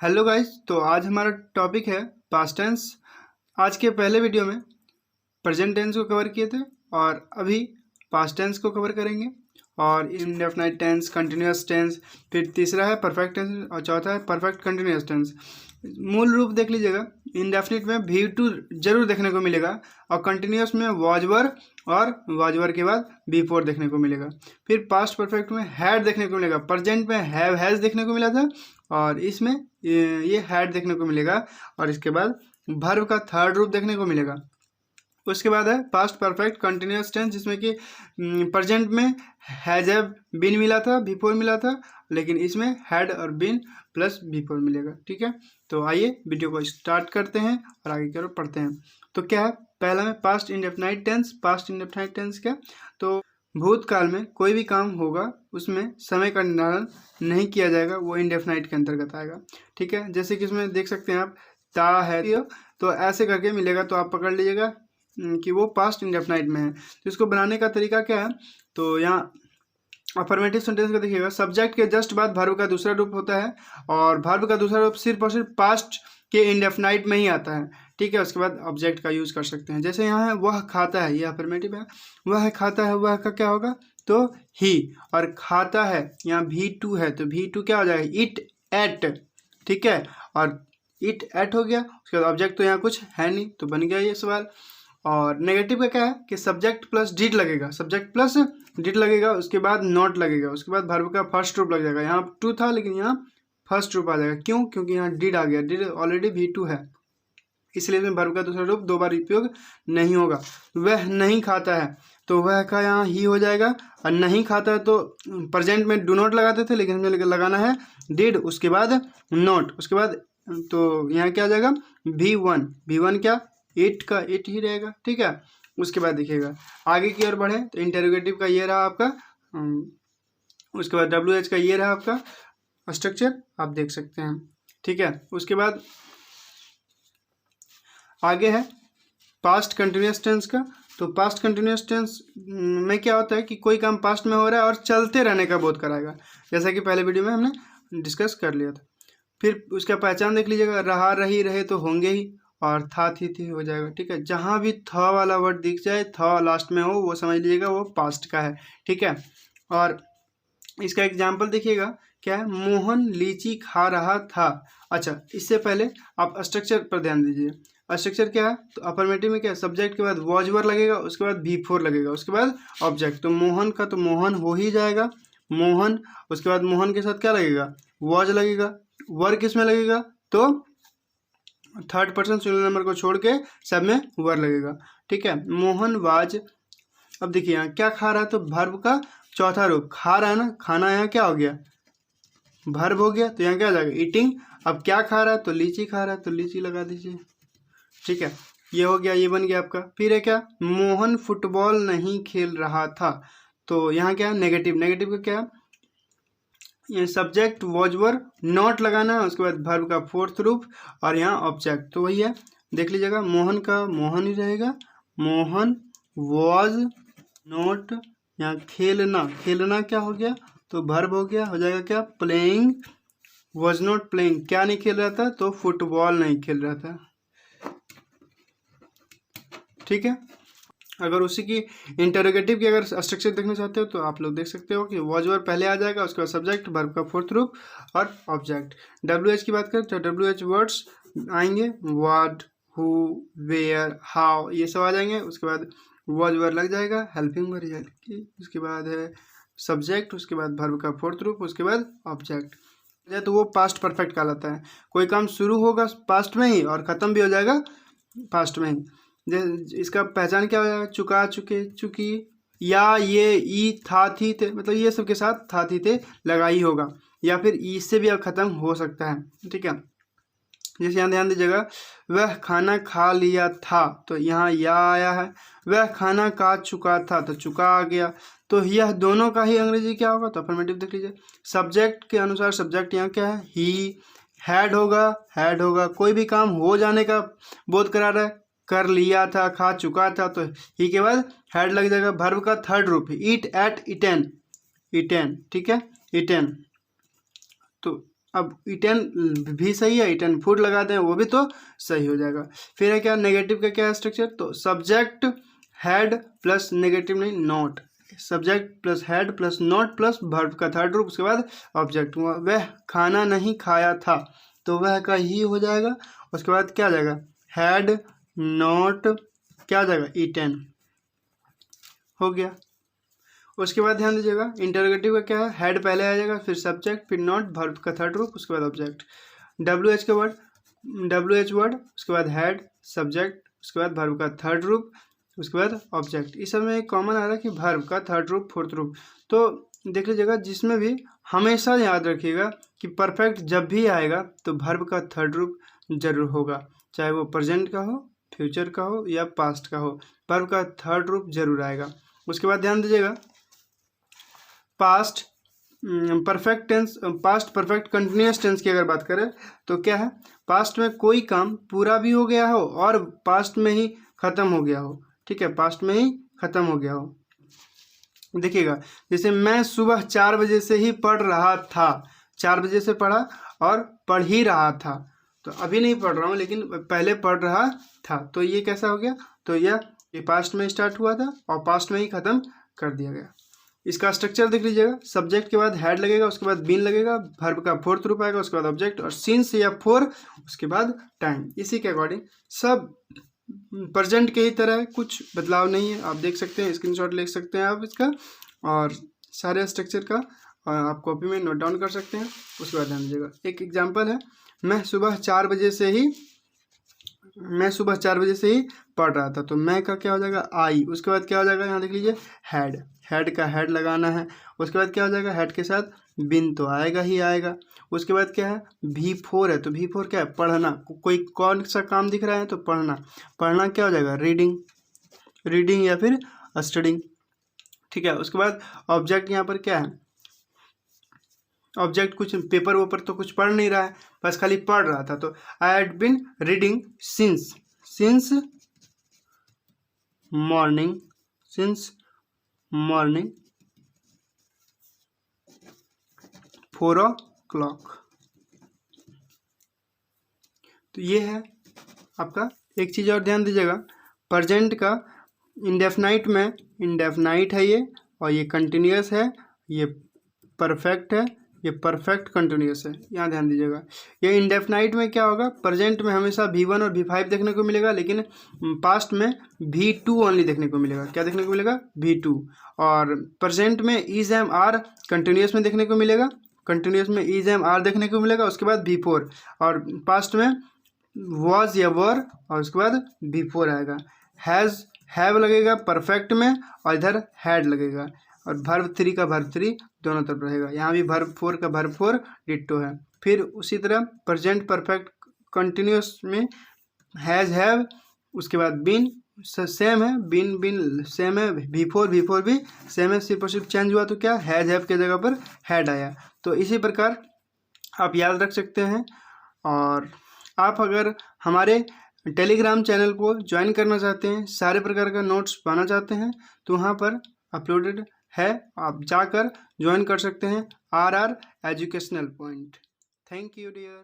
Hello guys. तो आज हमारा टॉपिक है पास्ट टेंस। आज के पहले वीडियो में प्रेजेंट टेंस को कवर किए थे और अभी पास्ट टेंस को कवर करेंगे और इंडेफिनाइट टेंस, कंटिन्यूअस टेंस, फिर तीसरा है परफेक्ट टेंस और चौथा है परफेक्ट कंटिन्यूअस टेंस। मूल रूप देख लीजिएगा, इंडेफिनिट में भी टू जरूर देखने को मिलेगा और कंटिन्यूअस में वॉज वर और वॉज वर के बाद बी फोर देखने को मिलेगा। फिर पास्ट परफेक्ट में हैड देखने को मिलेगा, प्रेजेंट में हैव हैज़ देखने को मिला था और इसमें ये हैड देखने को मिलेगा और इसके बाद वर्ब का थर्ड रूप देखने को मिलेगा। उसके बाद है पास्ट परफेक्ट कंटिन्यूअस टेंस, जिसमें कि प्रेजेंट में हैज हैव बीन मिला था, बिफोर मिला था, लेकिन इसमें हैड और बीन प्लस बिफोर मिलेगा। ठीक है, तो आइए वीडियो को स्टार्ट करते हैं और आगे की ओर पढ़ते हैं। तो क्या है, पहला में past indefinite tense. Past indefinite tense क्या, तो भूतकाल में कोई भी काम होगा उसमें समय का निर्धारण नहीं किया जाएगा, वो इंडेफिनाइट के अंतर्गत आएगा। ठीक है, जैसे कि इसमें देख सकते हैं आप ता है, तो ऐसे करके मिलेगा, तो आप पकड़ लीजिएगा कि वो पास्ट इंडेफिनाइट में है। तो इसको बनाने का तरीका क्या है, तो यहाँ अफर्मेटिव सेंटेंस का देखिएगा, सब्जेक्ट के जस्ट बाद वर्ब का दूसरा रूप होता है और वर्ब का दूसरा रूप सिर्फ और सिर्फ पास्ट के इंडेफिनाइट में ही आता है। ठीक है, उसके बाद ऑब्जेक्ट का यूज कर सकते हैं। जैसे यहाँ है वह खाता है, ये अफर्मेटिव है, वह खाता है, वह का क्या होगा तो ही, और खाता है यहाँ भी टू है तो भी टू क्या हो जाएगा इट एट। ठीक है, और इट एट हो गया, उसके बाद ऑब्जेक्ट तो यहाँ कुछ है नहीं तो बन गया ये सवाल। और नेगेटिव का क्या है कि सब्जेक्ट प्लस डिड लगेगा, सब्जेक्ट प्लस डिड लगेगा, उसके बाद नॉट लगेगा, उसके बाद वर्ब का फर्स्ट रूप लग जाएगा। यहाँ टू था लेकिन यहाँ फर्स्ट रूप आ जाएगा, क्यों, क्योंकि यहाँ डिड आ गया, डिड ऑलरेडी भी टू है, इसलिए इसमें वर्ब का दूसरा रूप दो बार उपयोग नहीं होगा। वह नहीं खाता है तो वह का यहाँ ही हो जाएगा, और नहीं खाता है तो प्रेजेंट में डू नॉट लगाते थे लेकिन हमें लगाना है डिड, उसके बाद नॉट, उसके बाद तो यहाँ क्या आ जाएगा भी वन क्या इट का इट ही रहेगा। ठीक है, उसके बाद देखिएगा आगे की ओर बढ़े तो इंटेरोगेटिव का ये रहा आपका, उसके बाद डब्ल्यू एच का ये रहा आपका स्ट्रक्चर, आप देख सकते हैं। ठीक है, उसके बाद आगे है पास्ट कंटिन्यूअस टेंस का। तो पास्ट कंटिन्यूअस टेंस में क्या होता है कि कोई काम पास्ट में हो रहा है और चलते रहने का बोध कराएगा, जैसा कि पहले वीडियो में हमने डिस्कस कर लिया था। फिर उसका पहचान देख लीजिएगा, रहा रही रहे तो होंगे ही, और था थी हो जाएगा। ठीक है, जहाँ भी थ वाला वर्ड दिख जाए, थ लास्ट में हो, वो समझ लीजिएगा वो पास्ट का है। ठीक है, और इसका एग्जाम्पल देखिएगा क्या है, मोहन लीची खा रहा था। अच्छा, इससे पहले आप स्ट्रक्चर पर ध्यान दीजिए। स्ट्रक्चर क्या है, तो अफर्मेटिव में क्या है, सब्जेक्ट के बाद वॉज वर लगेगा, उसके बाद बी फोर लगेगा, उसके बाद ऑब्जेक्ट। तो मोहन का तो मोहन हो ही जाएगा, मोहन, उसके बाद मोहन के साथ क्या लगेगा वॉज लगेगा, वर किस में लगेगा तो थर्ड पर्सन सिंगुलर नंबर को छोड़ के सब में वर लगेगा। ठीक है, मोहन वाज, अब देखिए यहाँ क्या खा रहा है तो वर्ब का चौथा रूप खा रहा है ना, खाना यहाँ क्या हो गया वर्ब हो गया, तो यहाँ क्या आ जाएगा ईटिंग। अब क्या खा रहा है तो लीची खा रहा है तो लीची लगा दीजिए। ठीक है, ये हो गया, ये बन गया आपका। फिर है क्या, मोहन फुटबॉल नहीं खेल रहा था, तो यहाँ क्या है नेगेटिव, नेगेटिव का क्या है, ये सब्जेक्ट वॉज वर नॉट लगाना है, उसके बाद वर्ब का फोर्थ रूप और यहाँ ऑब्जेक्ट, तो वही है देख लीजिएगा, मोहन का मोहन ही रहेगा, मोहन वॉज नॉट, यहाँ खेलना, खेलना क्या हो गया तो वर्ब हो गया, हो जाएगा क्या प्लेइंग, वॉज नॉट प्लेइंग, क्या नहीं खेल रहा था तो फुटबॉल नहीं खेल रहा था। ठीक है, अगर उसी की इंटरोगेटिव की अगर स्ट्रक्चर देखना चाहते हो तो आप लोग देख सकते हो कि वॉज वर पहले आ जाएगा, उसके बाद सब्जेक्ट, वर्ब का फोर्थ रूप और ऑब्जेक्ट। डब्ल्यू एच की बात करें तो डब्ल्यू एच वर्ड्स आएंगे, व्हाट, हु, वेयर, हाउ, ये सब आ जाएंगे। उसके बाद वॉज वर लग जाएगा, हेल्पिंग वर्ब की, उसके बाद है सब्जेक्ट, उसके बाद वर्ब का फोर्थ रूप, उसके बाद ऑब्जेक्ट, तो वो पास्ट परफेक्ट कहलाता है। कोई काम शुरू होगा पास्ट में ही और ख़त्म भी हो जाएगा पास्ट में ही। इसका पहचान क्या हो जाएगा, चुका, चुके, चुकी, या ये ई था थी थे, मतलब ये सब के साथ था थी थे लगा ही होगा, या फिर इससे भी अब ख़त्म हो सकता है। ठीक है, जैसे यहाँ ध्यान दीजिएगा, वह खाना खा लिया था, तो यहाँ या आया है, वह खाना खा चुका था तो चुका आ गया, तो यह दोनों का ही अंग्रेजी क्या होगा तो अफर्मेटिव देख लीजिए। सब्जेक्ट के अनुसार सब्जेक्ट यहाँ क्या है ही, हैड होगा, कोई भी काम हो जाने का बोध करा रहा है, कर लिया था, खा चुका था, तो ही के बाद हैड लग जाएगा, वर्ब का थर्ड रूप ईट एट इटेन, इटेन। ठीक है, इटेन, तो अब इटन भी सही है, इटन फूड लगा दें वो भी तो सही हो जाएगा। फिर है क्या नेगेटिव का क्या है स्ट्रक्चर, तो सब्जेक्ट हैड प्लस नेगेटिव नहीं not, subject plus had plus not plus verb का थर्ड रूप, उसके बाद ऑब्जेक्ट। वह खाना नहीं खाया था, तो वह का ही हो जाएगा। उसके बाद क्या आ जाएगा, हैड नॉट क्या आ जाएगा, ईटन हो गया। उसके बाद ध्यान दीजिएगा इंटरोगेटिव का क्या है, हेड पहले आ जाएगा, फिर सब्जेक्ट, फिर नॉट, वर्ब का थर्ड रूप, उसके बाद ऑब्जेक्ट। WH का वर्ड, WH वर्ड, उसके बाद हेड, सब्जेक्ट, उसके बाद वर्ब का थर्ड रूप, उसके बाद ऑब्जेक्ट। इस सब में एक कॉमन आ रहा है कि वर्ब का थर्ड रूप फोर्थ रूप। तो देख लीजिएगा जिसमें भी हमेशा याद रखिएगा कि परफेक्ट जब भी आएगा तो वर्ब का थर्ड रूप जरूर होगा, चाहे वो प्रेजेंट का हो, फ्यूचर का हो या पास्ट का हो, वर्ब का थर्ड रूप जरूर आएगा। उसके बाद ध्यान दीजिएगा past perfect tense, past perfect continuous tense की अगर बात करें तो क्या है, पास्ट में कोई काम पूरा भी हो गया हो और पास्ट में ही खत्म हो गया हो, ठीक है, पास्ट में ही खत्म हो गया हो। देखिएगा जैसे मैं सुबह 4 बजे से ही पढ़ रहा था, 4 बजे से पढ़ा और पढ़ ही रहा था, तो अभी नहीं पढ़ रहा हूँ लेकिन पहले पढ़ रहा था, तो ये कैसा हो गया, तो ये पास्ट में स्टार्ट हुआ था और पास्ट में ही खत्म कर दिया गया। इसका स्ट्रक्चर देख लीजिएगा, सब्जेक्ट के बाद हैड लगेगा, उसके बाद बीन लगेगा, वर्ब का फोर्थ रूप आएगा, उसके बाद ऑब्जेक्ट, और सिंस या फॉर, उसके बाद टाइम। इसी के अकॉर्डिंग सब प्रेजेंट के ही तरह है, कुछ बदलाव नहीं है। आप देख सकते हैं, स्क्रीनशॉट ले सकते हैं आप इसका, और सारे स्ट्रक्चर का आप कॉपी में नोट डाउन कर सकते हैं। उसके बाद ध्यान दीजिएगा एक एग्जाम्पल है, मैं सुबह 4 बजे से ही पढ़ रहा था, तो मैं का क्या हो जाएगा, आई। उसके बाद क्या हो जाएगा, यहाँ देख लीजिए हैड, हेड का हेड लगाना है। उसके बाद क्या हो जाएगा, हेड के साथ बिन तो आएगा ही आएगा। उसके बाद क्या है, V4 है, तो V4 क्या है, पढ़ना। कोई कौन सा काम दिख रहा है, तो पढ़ना, पढ़ना क्या हो जाएगा, रीडिंग, रीडिंग या फिर स्टडिंग, ठीक है। उसके बाद ऑब्जेक्ट यहाँ पर क्या है, ऑब्जेक्ट कुछ पेपर वेपर तो कुछ पढ़ नहीं रहा है, बस खाली पढ़ रहा था, तो I had been reading since morning, since morning 4 o'clock। तो ये है आपका। एक चीज़ और ध्यान दीजिएगा, प्रेजेंट का इंडेफिनाइट में इंडेफिनाइट है ये, और ये कंटिन्यूअस है, ये परफेक्ट है, ये परफेक्ट कंटिन्यूअस है, यहाँ ध्यान दीजिएगा। ये इंडेफिनाइट में क्या होगा, प्रेजेंट में हमेशा V1 और V5 देखने को मिलेगा, लेकिन पास्ट में V2 ओनली देखने को मिलेगा। क्या देखने को मिलेगा, V2। और प्रेजेंट में इज एम आर कंटिन्यूअस में देखने को मिलेगा, कंटिन्यूअस में इज एम आर देखने को मिलेगा। उसके बाद V4, और पास्ट में वॉज या वर, और उसके बाद V4 आएगा। हैज़ हैव लगेगा परफेक्ट में, और इधर हैड लगेगा, और वर्ब 3 का वर्ब 3 दोनों तरफ रहेगा। यहाँ भी वर्ब 4 का वर्ब 4 डिट्टो है। फिर उसी तरह प्रेजेंट परफेक्ट कंटिन्यूअस में हैज़ हैव, उसके बाद बीन सेम है, बीन सेम है, V4 भी सेम है, सिर्फ और सिर्फ चेंज हुआ तो क्या, हैज़ हैव के जगह पर हैड आया। तो इसी प्रकार आप याद रख सकते हैं। और आप अगर हमारे टेलीग्राम चैनल को ज्वाइन करना चाहते हैं, सारे प्रकार का नोट्स पाना चाहते हैं, तो वहाँ पर अपलोडेड है, आप जाकर ज्वाइन कर सकते हैं, RR educational point. Thank you dear.